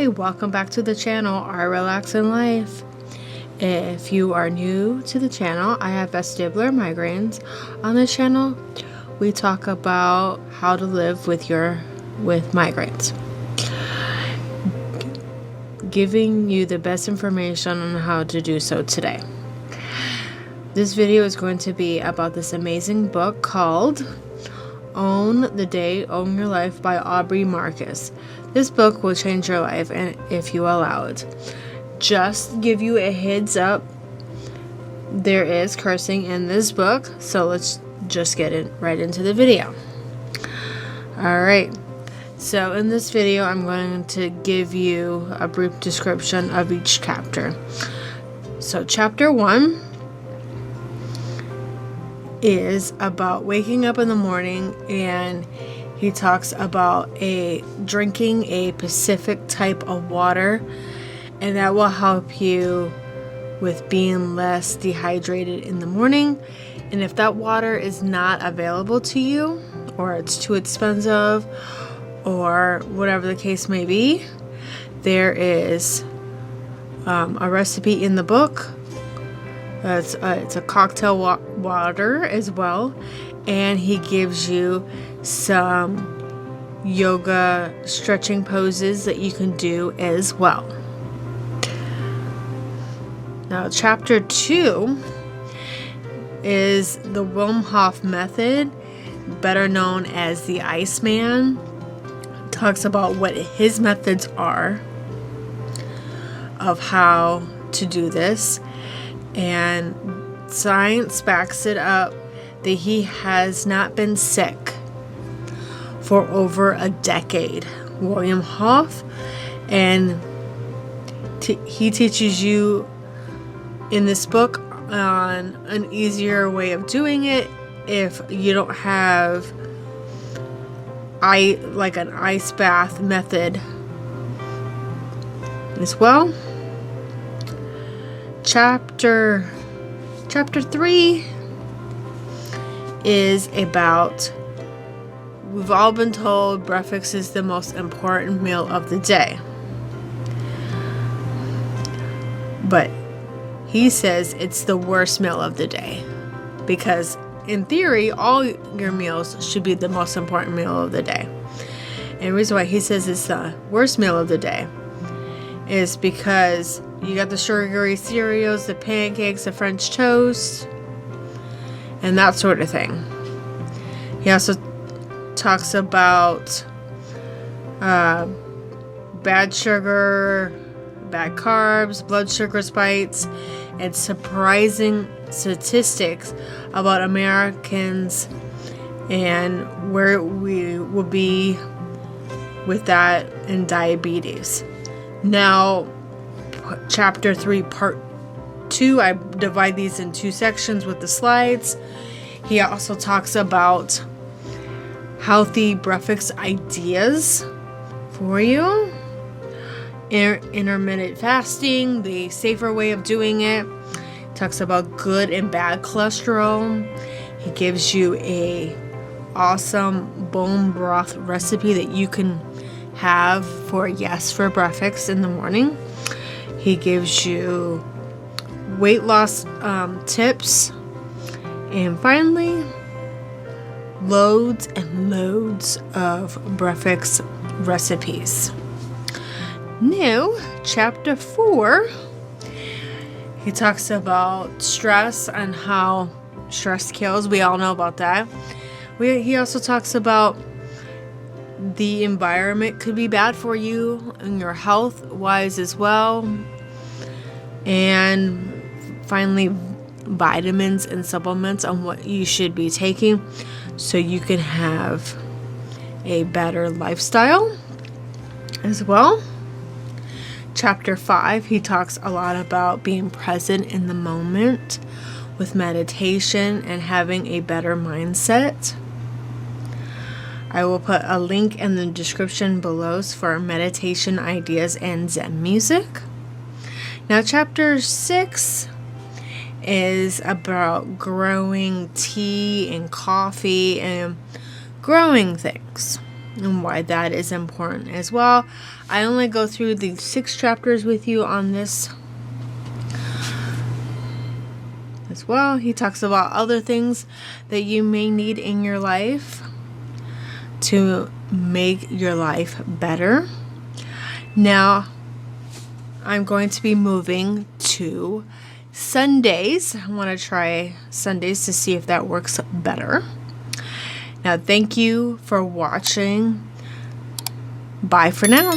Hi, welcome back to the channel, Our Relaxing Life. If you are new to the channel, I have vestibular migraines. On this channel, we talk about how to live with migraines. Giving you the best information on how to do so today. This video is going to be about this amazing book called Own the Day, Own Your Life by Aubrey Marcus. This book will change your life and if you allow it. Just give you a heads up, there is cursing in this book, so let's just get right into the video. Alright, so in this video I'm going to give you a brief description of each chapter. So chapter 1 is about waking up in the morning, and he talks about drinking a specific type of water, and that will help you with being less dehydrated in the morning. And if that water is not available to you, or it's too expensive, or whatever the case may be, there is a recipe in the book. It's a cocktail water as well, and he gives you some yoga stretching poses that you can do as well. Now, chapter 2 is the Wilmhoff method, better known as the Iceman. Talks about what his methods are of how to do this. And science backs it up that he has not been sick for over a decade. Wilmhoff, and he teaches you in this book on an easier way of doing it if you don't have like an ice bath method as well. Chapter 3 is about, we've all been told breakfast is the most important meal of the day. But he says it's the worst meal of the day, because in theory, all your meals should be the most important meal of the day. And the reason why he says it's the worst meal of the day is because you got the sugary cereals, the pancakes, the French toast, and that sort of thing. He also talks about bad sugar, bad carbs, blood sugar spikes, and surprising statistics about Americans and where we will be with that and diabetes. Now, chapter 3 part 2, I divide these in 2 sections with the slides. He also talks about healthy breakfast ideas for you, intermittent fasting, the safer way of doing it. He talks about good and bad cholesterol. He gives you a awesome bone broth recipe that you can have for breakfast in the morning. He gives you weight loss tips. And finally, loads and loads of breakfast recipes. Now, chapter 4, he talks about stress and how stress kills. We all know about that. He also talks about the environment could be bad for you and your health wise as well. And finally, vitamins and supplements on what you should be taking so you can have a better lifestyle as well. Chapter 5, he talks a lot about being present in the moment with meditation and having a better mindset. I will put a link in the description below for meditation ideas and Zen music. Now, chapter 6 is about growing tea and coffee and growing things. and why that is important as well. I only go through the 6 chapters with you on this as well. He talks about other things that you may need in your life to make your life better. Now, I'm going to be moving to Sundays. I want to try Sundays to see if that works better. Now, thank you for watching. Bye for now.